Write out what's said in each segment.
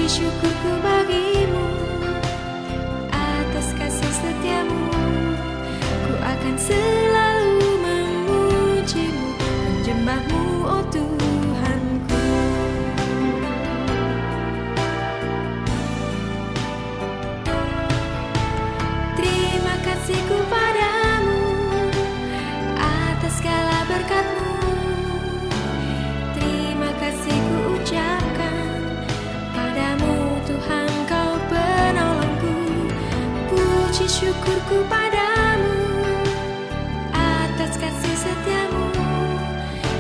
syukurku bagimu atas kasih setiamu. Ku akan selalu memujimu, menjembahmu, oh Tuhanku. Terima kasihku padamu atas segala berkat-Mu. Terima kasih ku ucapkan padamu, Tuhan, Kau penolongku. Puji syukurku padamu atas kasih setiamu.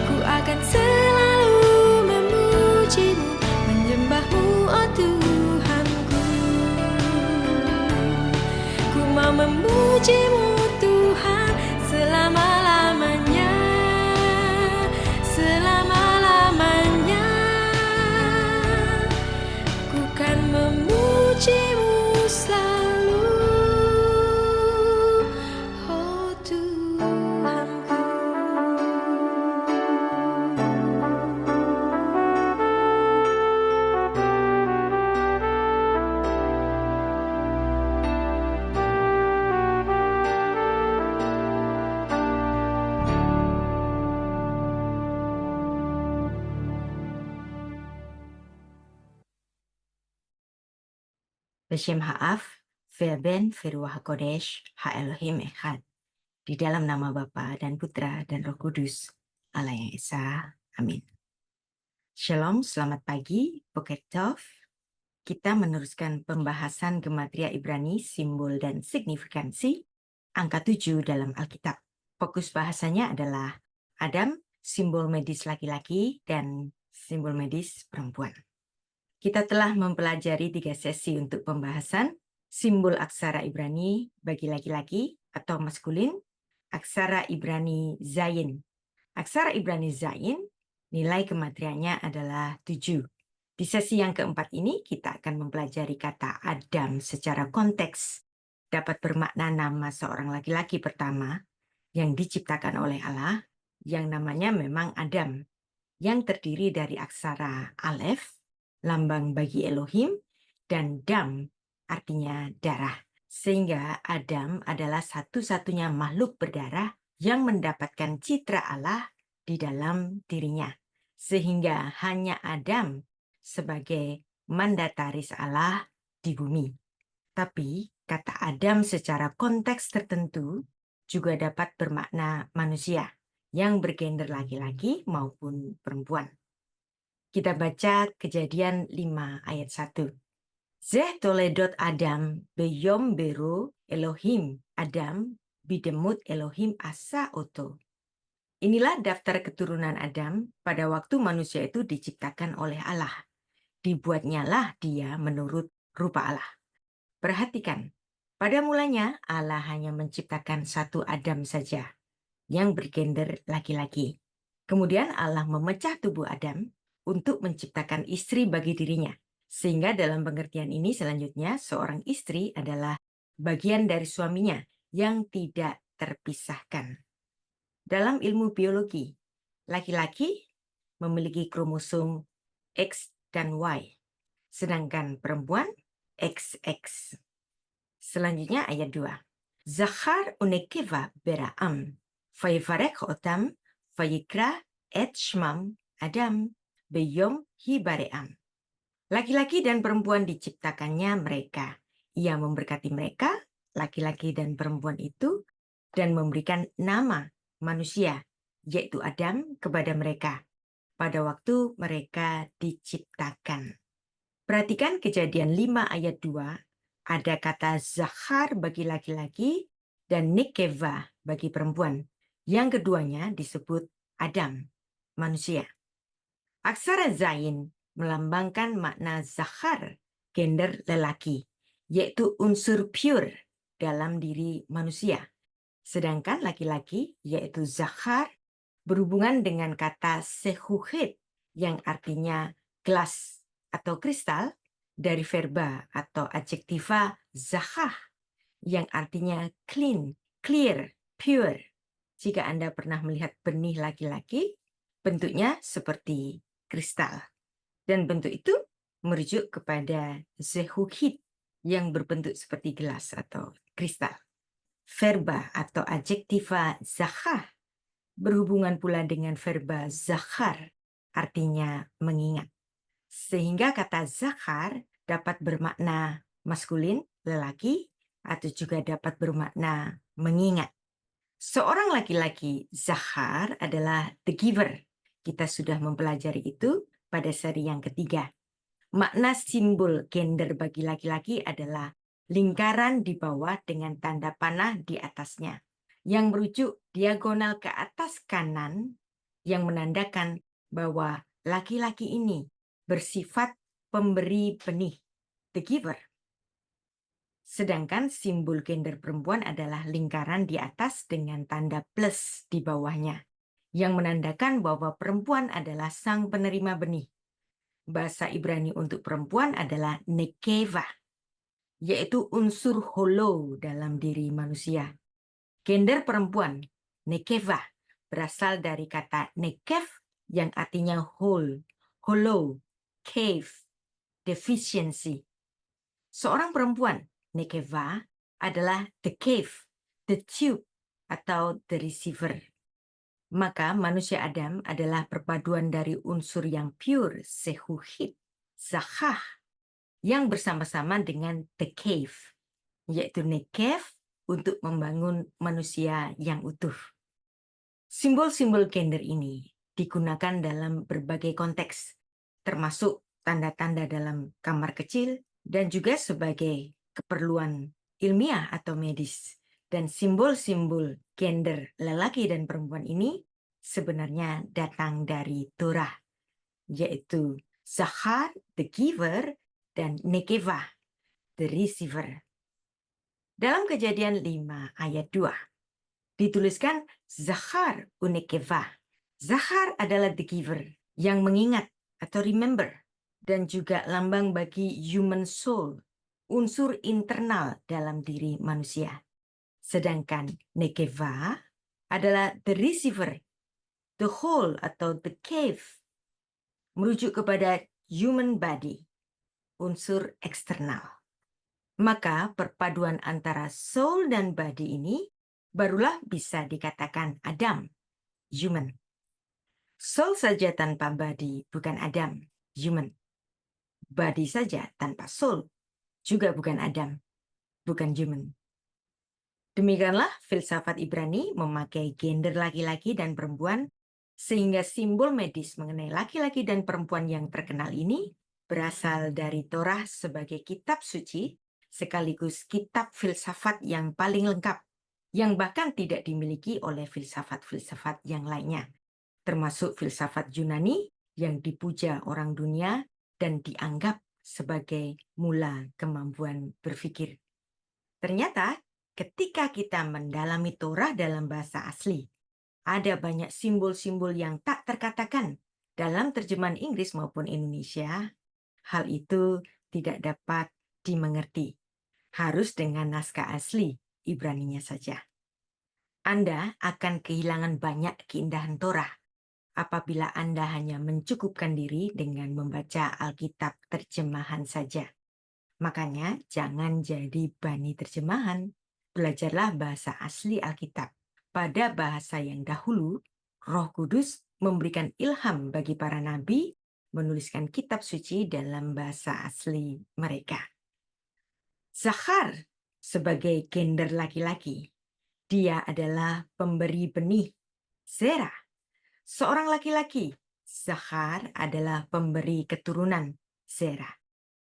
Ku akan selalu memujimu, menyembahmu, oh Tuhanku. Ku mau memujimu, Tuhan, selama-lamanya, selama-lamanya. Ku kan memujimu selalu, oh Tuhanku. Beshem Ha'af, Verben, Veruah HaKodesh, Ha-Elohim Echad. Di dalam nama Bapa dan Putra dan Roh Kudus, Allah yang Esa. Amin. Shalom, selamat pagi, Boker Tov. Kita meneruskan pembahasan Gematria Ibrani, simbol dan signifikansi, angka 7 dalam Alkitab. Fokus bahasanya adalah Adam, simbol medis laki-laki, dan simbol medis perempuan. Kita telah mempelajari 3 sesi untuk pembahasan simbol aksara Ibrani bagi laki-laki atau maskulin, aksara Ibrani Zayin. Aksara Ibrani Zayin, nilai kematriannya adalah 7. Di sesi yang keempat ini, kita akan mempelajari kata Adam secara konteks. Dapat bermakna nama seorang laki-laki pertama yang diciptakan oleh Allah, yang namanya memang Adam, yang terdiri dari aksara Alef, lambang bagi Elohim, dan Dam, artinya darah. Sehingga Adam adalah satu-satunya makhluk berdarah yang mendapatkan citra Allah di dalam dirinya. Sehingga hanya Adam sebagai mandataris Allah di bumi. Tapi kata Adam secara konteks tertentu juga dapat bermakna manusia yang bergender laki-laki maupun perempuan. Kita baca Kejadian 5 ayat 1. Zeh toledot Adam beyom bero Elohim Adam bidemut Elohim asa oto. Inilah daftar keturunan Adam pada waktu manusia itu diciptakan oleh Allah. Dibuatnyalah dia menurut rupa Allah. Perhatikan, pada mulanya Allah hanya menciptakan satu Adam saja yang bergender laki-laki. Kemudian Allah memecah tubuh Adam untuk menciptakan istri bagi dirinya. Sehingga dalam pengertian ini selanjutnya seorang istri adalah bagian dari suaminya yang tidak terpisahkan. Dalam ilmu biologi, laki-laki memiliki kromosom X dan Y, sedangkan perempuan XX. Selanjutnya ayat 2. Zachar unekeva bera'am, fayivarek otam, fayikra et shmam Adam beyom hibaream. Laki-laki dan perempuan diciptakannya mereka. Ia memberkati mereka, laki-laki dan perempuan itu, dan memberikan nama manusia, yaitu Adam, kepada mereka pada waktu mereka diciptakan. Perhatikan Kejadian 5 ayat 2, ada kata Zachar bagi laki-laki dan Nekeva bagi perempuan. Yang keduanya disebut Adam, manusia. Aksara Zayin melambangkan makna Zachar, gender lelaki, yaitu unsur pure dalam diri manusia. Sedangkan laki-laki, yaitu Zachar, berhubungan dengan kata sehuhet, yang artinya gelas atau kristal, dari verba atau adjektiva zachah, yang artinya clean, clear, pure. Jika Anda pernah melihat benih laki-laki, bentuknya seperti kristal. Dan bentuk itu merujuk kepada zehuhit yang berbentuk seperti gelas atau kristal. Verba atau adjektiva zakah berhubungan pula dengan verba zakhar, artinya mengingat. Sehingga kata zakhar dapat bermakna maskulin, lelaki, atau juga dapat bermakna mengingat. Seorang laki-laki zakhar adalah the giver. Kita sudah mempelajari itu pada seri yang ketiga. Makna simbol gender bagi laki-laki adalah lingkaran di bawah dengan tanda panah di atasnya, yang merujuk diagonal ke atas kanan, yang menandakan bahwa laki-laki ini bersifat pemberi benih, the giver. Sedangkan simbol gender perempuan adalah lingkaran di atas dengan tanda plus di bawahnya, yang menandakan bahwa perempuan adalah sang penerima benih. Bahasa Ibrani untuk perempuan adalah nekeva, yaitu unsur holo dalam diri manusia. Gender perempuan, nekeva, berasal dari kata nekev yang artinya whole, hollow, cave, deficiency. Seorang perempuan, nekeva, adalah the cave, the tube, atau the receiver. Maka manusia Adam adalah perpaduan dari unsur yang pure, sehuhit, zakah, yang bersama-sama dengan the cave, yaitu nekev untuk membangun manusia yang utuh. Simbol-simbol gender ini digunakan dalam berbagai konteks, termasuk tanda-tanda dalam kamar kecil dan juga sebagai keperluan ilmiah atau medis. Dan simbol-simbol gender lelaki dan perempuan ini sebenarnya datang dari Torah, yaitu Zachar, the giver, dan Nekeva, the receiver. Dalam Kejadian 5 ayat 2, dituliskan Zachar unekeva. Zachar adalah the giver, yang mengingat atau remember, dan juga lambang bagi human soul, unsur internal dalam diri manusia. Sedangkan nekeva adalah the receiver, the whole atau the cave, merujuk kepada human body, unsur eksternal. Maka perpaduan antara soul dan body ini barulah bisa dikatakan Adam, human. Soul saja tanpa body bukan Adam, human. Body saja tanpa soul juga bukan Adam, bukan human. Demikianlah filsafat Ibrani memakai gender laki-laki dan perempuan, sehingga simbol medis mengenai laki-laki dan perempuan yang terkenal ini berasal dari Torah sebagai kitab suci, sekaligus kitab filsafat yang paling lengkap, yang bahkan tidak dimiliki oleh filsafat-filsafat yang lainnya, termasuk filsafat Yunani yang dipuja orang dunia dan dianggap sebagai mula kemampuan berpikir. Ternyata, ketika kita mendalami Torah dalam bahasa asli, ada banyak simbol-simbol yang tak terkatakan dalam terjemahan Inggris maupun Indonesia. Hal itu tidak dapat dimengerti. Harus dengan naskah asli Ibraninya saja. Anda akan kehilangan banyak keindahan Torah apabila Anda hanya mencukupkan diri dengan membaca Alkitab terjemahan saja. Makanya jangan jadi bani terjemahan. Belajarlah bahasa asli Alkitab. Pada bahasa yang dahulu, Roh Kudus memberikan ilham bagi para nabi menuliskan kitab suci dalam bahasa asli mereka. Zachar sebagai gender laki-laki, dia adalah pemberi benih, Zerah. Seorang laki-laki, Zachar adalah pemberi keturunan, Zerah.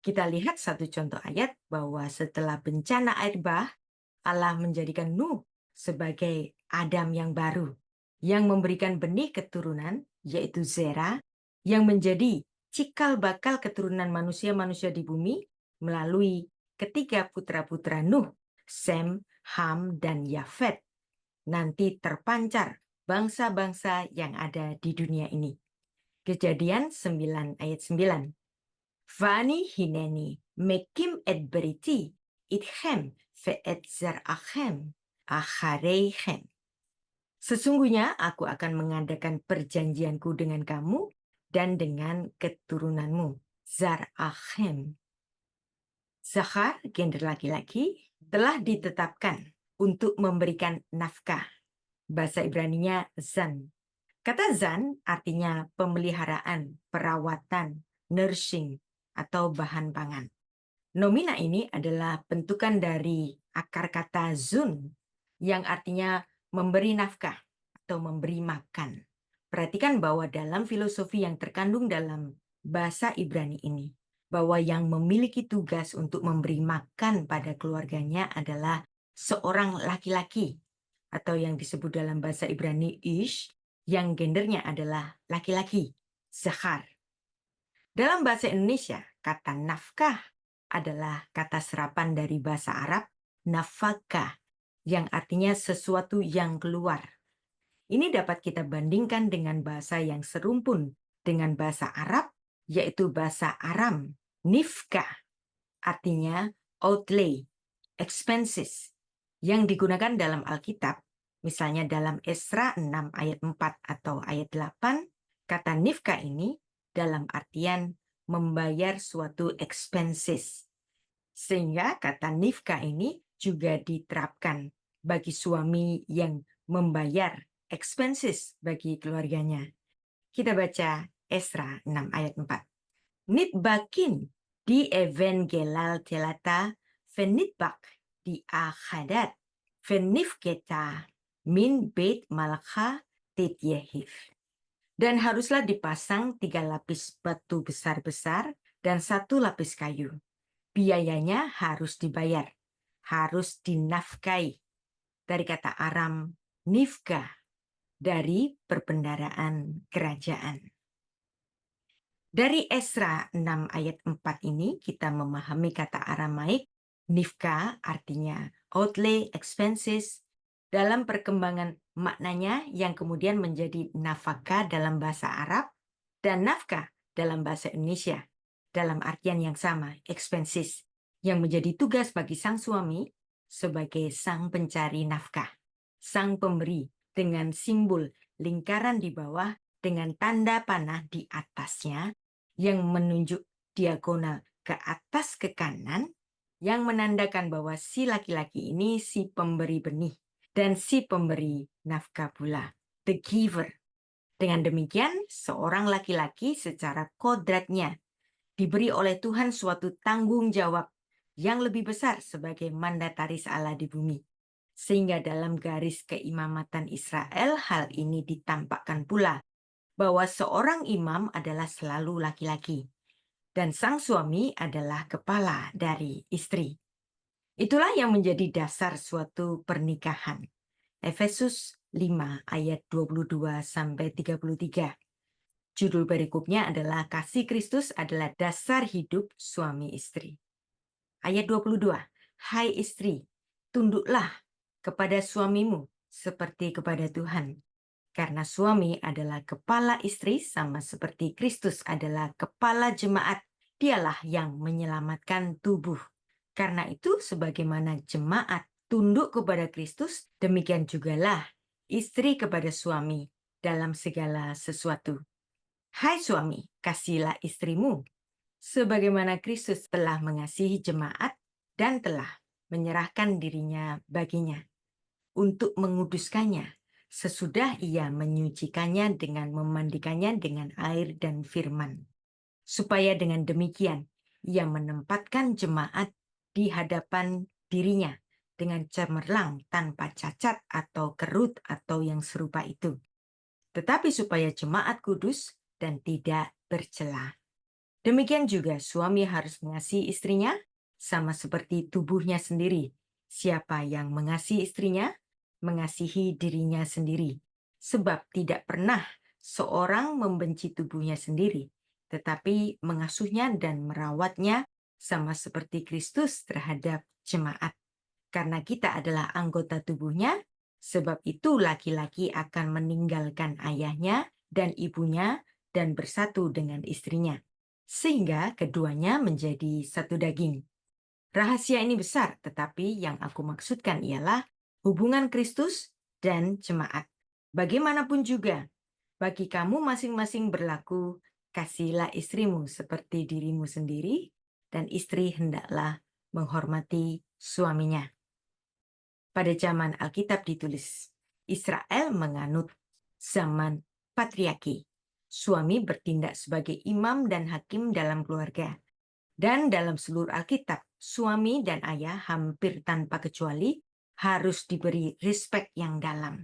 Kita lihat satu contoh ayat bahwa setelah bencana air bah, Allah menjadikan Nuh sebagai Adam yang baru, yang memberikan benih keturunan, yaitu Zerah, yang menjadi cikal bakal keturunan manusia-manusia di bumi melalui ketiga putra-putra Nuh, Sem, Ham, dan Yafet. Nanti terpancar bangsa-bangsa yang ada di dunia ini. Kejadian 9 ayat 9. Vani hineni mekim et beriti itchem ve'et zar'achem achareichem. Sesungguhnya aku akan mengadakan perjanjianku dengan kamu dan dengan keturunanmu. Zar'achem. Zakhar, gender laki-laki, telah ditetapkan untuk memberikan nafkah. Bahasa Ibraninya zan. Kata zan artinya pemeliharaan, perawatan, nursing, atau bahan pangan. Nomina ini adalah bentukan dari akar kata zun yang artinya memberi nafkah atau memberi makan. Perhatikan bahwa dalam filosofi yang terkandung dalam bahasa Ibrani ini, bahwa yang memiliki tugas untuk memberi makan pada keluarganya adalah seorang laki-laki atau yang disebut dalam bahasa Ibrani ish, yang gendernya adalah laki-laki, zakhar. Dalam bahasa Indonesia, kata nafkah adalah kata serapan dari bahasa Arab nafakah, yang artinya sesuatu yang keluar. Ini dapat kita bandingkan dengan bahasa yang serumpun dengan bahasa Arab, yaitu bahasa Aram, nifkah, artinya outlay, expenses, yang digunakan dalam Alkitab. Misalnya dalam Esra 6 ayat 4 atau ayat 8, kata nifkah ini dalam artian membayar suatu expenses. Sehingga kata nifkah ini juga diterapkan bagi suami yang membayar expenses bagi keluarganya. Kita baca Esra 6 ayat 4. Nitbakin di evangelal telata fenitbak di akhadat fenifketa min beit malakha tit yehif. Dan haruslah dipasang 3 lapis batu besar-besar dan 1 lapis kayu. Biayanya harus dibayar, harus dinafkahi. Dari kata Aram, nifkah, dari perbendaraan kerajaan. Dari Esra 6 ayat 4 ini kita memahami kata Aramaik, nifkah artinya outlay, expenses, dalam perkembangan maknanya yang kemudian menjadi nafkah dalam bahasa Arab dan nafkah dalam bahasa Indonesia dalam artian yang sama, expenses, yang menjadi tugas bagi sang suami sebagai sang pencari nafkah, sang pemberi dengan simbol lingkaran di bawah dengan tanda panah di atasnya yang menunjuk diagonal ke atas ke kanan yang menandakan bahwa si laki-laki ini si pemberi benih dan si pemberi nafkah pula, the giver. Dengan demikian, seorang laki-laki secara kodratnya diberi oleh Tuhan suatu tanggung jawab yang lebih besar sebagai mandataris Allah di bumi. Sehingga dalam garis keimamatan Israel, hal ini ditampakkan pula bahwa seorang imam adalah selalu laki-laki dan sang suami adalah kepala dari istri. Itulah yang menjadi dasar suatu pernikahan. Efesus 5 ayat 22 sampai 33. Judul berikutnya adalah Kasih Kristus adalah dasar hidup suami istri. Ayat 22. Hai istri, tunduklah kepada suamimu seperti kepada Tuhan. Karena suami adalah kepala istri sama seperti Kristus adalah kepala jemaat. Dialah yang menyelamatkan tubuh. Karena itu sebagaimana jemaat tunduk kepada Kristus, demikian jugalah istri kepada suami dalam segala sesuatu. Hai suami, kasihilah istrimu, sebagaimana Kristus telah mengasihi jemaat dan telah menyerahkan dirinya baginya untuk menguduskannya sesudah ia menyucikannya dengan memandikannya dengan air dan firman, supaya dengan demikian ia menempatkan jemaat di hadapan dirinya dengan cemerlang tanpa cacat atau kerut atau yang serupa itu, tetapi supaya jemaat kudus dan tidak bercela. Demikian juga suami harus mengasihi istrinya sama seperti tubuhnya sendiri. Siapa yang mengasihi istrinya, mengasihi dirinya sendiri. Sebab tidak pernah seorang membenci tubuhnya sendiri, tetapi mengasuhnya dan merawatnya sama seperti Kristus terhadap jemaat. Karena kita adalah anggota tubuhnya, sebab itu laki-laki akan meninggalkan ayahnya dan ibunya dan bersatu dengan istrinya, sehingga keduanya menjadi satu daging. Rahasia ini besar, tetapi yang aku maksudkan ialah hubungan Kristus dan jemaat. Bagaimanapun juga, bagi kamu masing-masing berlaku kasihilah istrimu seperti dirimu sendiri, dan istri hendaklah menghormati suaminya. Pada zaman Alkitab ditulis, Israel menganut zaman patriarki. Suami bertindak sebagai imam dan hakim dalam keluarga. Dan dalam seluruh Alkitab, suami dan ayah hampir tanpa kecuali harus diberi respek yang dalam.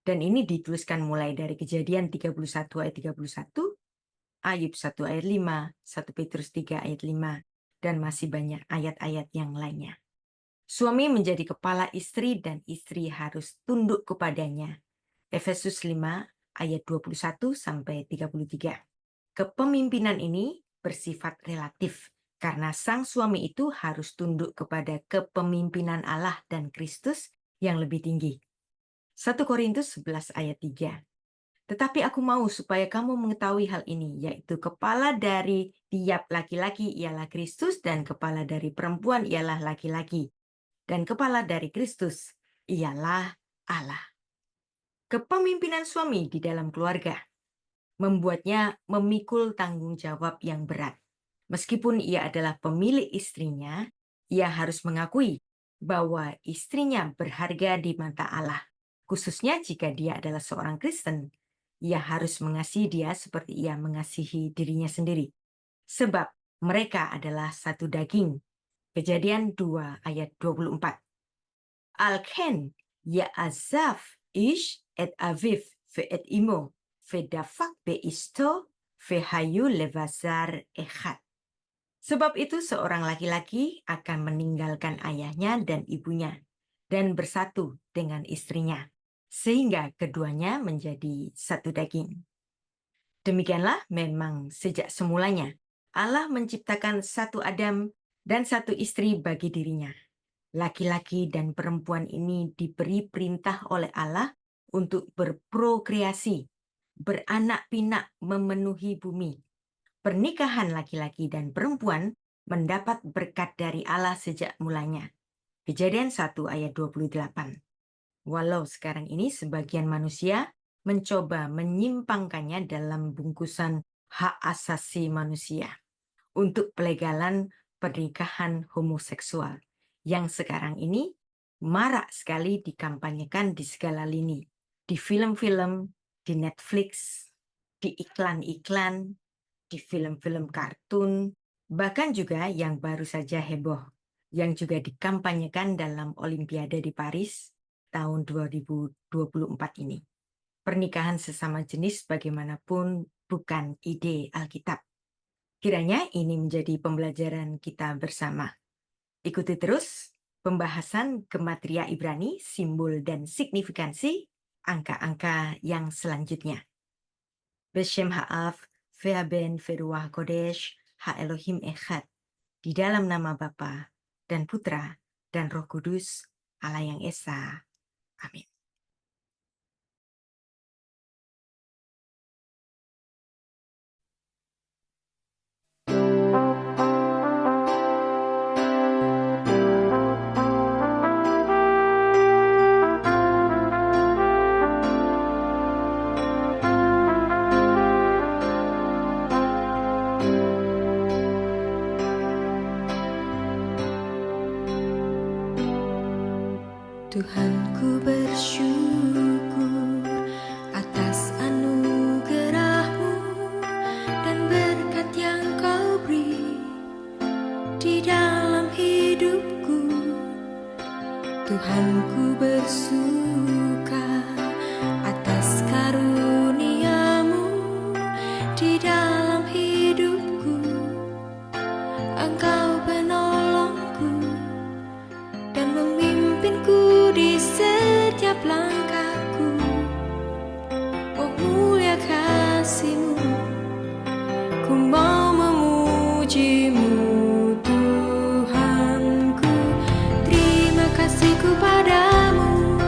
Dan ini dituliskan mulai dari Kejadian 31 ayat 31, Ayub 1 ayat 5, 1 Petrus 3 ayat 5, dan masih banyak ayat-ayat yang lainnya. Suami menjadi kepala istri dan istri harus tunduk kepadanya. Efesus 5 ayat 21 sampai 33. Kepemimpinan ini bersifat relatif karena sang suami itu harus tunduk kepada kepemimpinan Allah dan Kristus yang lebih tinggi. 1 Korintus 11 ayat 3. Tetapi aku mau supaya kamu mengetahui hal ini, yaitu kepala dari tiap laki-laki ialah Kristus dan kepala dari perempuan ialah laki-laki. Dan kepala dari Kristus ialah Allah. Kepemimpinan suami di dalam keluarga membuatnya memikul tanggung jawab yang berat. Meskipun ia adalah pemilik istrinya, ia harus mengakui bahwa istrinya berharga di mata Allah. Khususnya jika dia adalah seorang Kristen, ia harus mengasihi dia seperti ia mengasihi dirinya sendiri. Sebab mereka adalah satu daging. Kejadian 2 ayat 24. Al-Ken ya'azaf ish et aviv ve'et imo ve'dafak be'isto ve'hayu levazar echad. Sebab itu seorang laki-laki akan meninggalkan ayahnya dan ibunya dan bersatu dengan istrinya, sehingga keduanya menjadi satu daging. Demikianlah memang sejak semulanya Allah menciptakan satu Adam dan satu istri bagi dirinya. Laki-laki dan perempuan ini diberi perintah oleh Allah untuk berprokreasi, beranak pinak memenuhi bumi. Pernikahan laki-laki dan perempuan mendapat berkat dari Allah sejak mulanya. Kejadian 1 ayat 28. Walau sekarang ini sebagian manusia mencoba menyimpangkannya dalam bungkusan hak asasi manusia untuk pelegalan pernikahan homoseksual yang sekarang ini marak sekali dikampanyekan di segala lini, di film-film, di Netflix, di iklan-iklan, di film-film kartun, bahkan juga yang baru saja heboh, yang juga dikampanyekan dalam Olimpiade di Paris tahun 2024 ini. Pernikahan sesama jenis bagaimanapun bukan ide Alkitab. Kiranya ini menjadi pembelajaran kita bersama. Ikuti terus pembahasan Gematria Ibrani, simbol dan signifikansi, angka-angka yang selanjutnya. Beshem Ha'av, Ve'aben Ve'ruah Kodesh, Ha-Elohim Echad, di dalam nama Bapa dan Putra dan Roh Kudus, Allah yang Esa. Amin. Tuhanku bersyukur atas anugerah-Mu dan berkat yang Kau beri di dalam hidupku. Tuhanku bersuka atas karunia-Mu di dalam hidupku. Engkau penolongku dan memimpinku di setiap langkahku. Oh mulia kasih-Mu, ku mau memuji-Mu Tuhanku. Terima kasihku padamu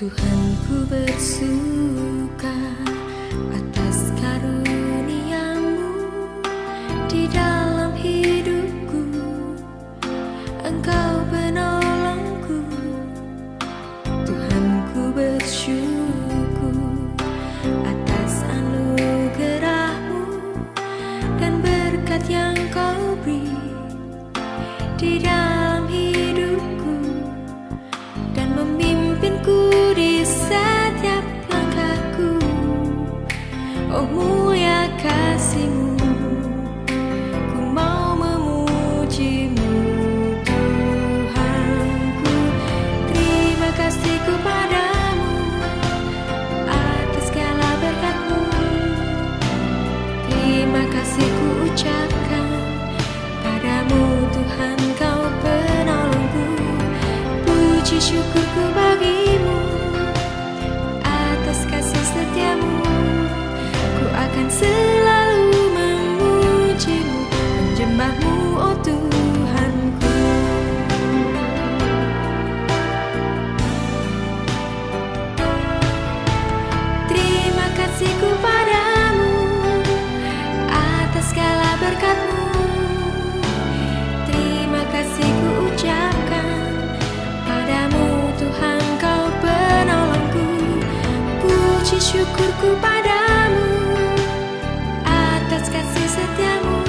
Tuhanku bersuka atas karunia-Mu di dalam hidupku. Engkau penolongku. Tuhanku bersyukur atas anugerah-Mu dan berkat yang Kau beri di dalam hidupku dan memimpinku di setiap langkahku. Oh mulia kasih-Mu, ku mau memuji-Mu Tuhanku. Terima kasihku padamu atas segala berkat-Mu. Terima kasih ku ucapkan padamu Tuhan, Kau penolongku. Puji syukurku bagi-Mu atas kasih setia-Mu. Ku akan selalu memuji-Mu, menjembah-Mu, oh Tuhanku. Terima kasihku padamu atas segala berkat-Mu. Terima kasih ku ucapkan padamu Tuhan, Kau penolongku. Puji syukurku padamu atas kasih setia-Mu.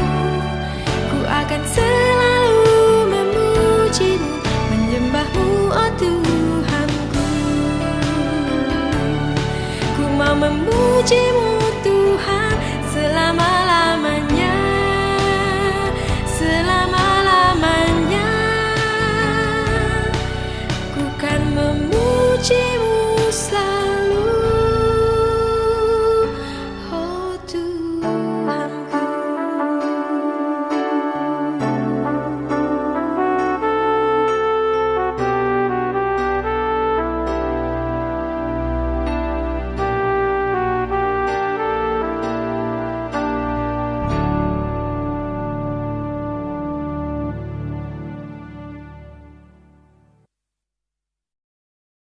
Ku akan selalu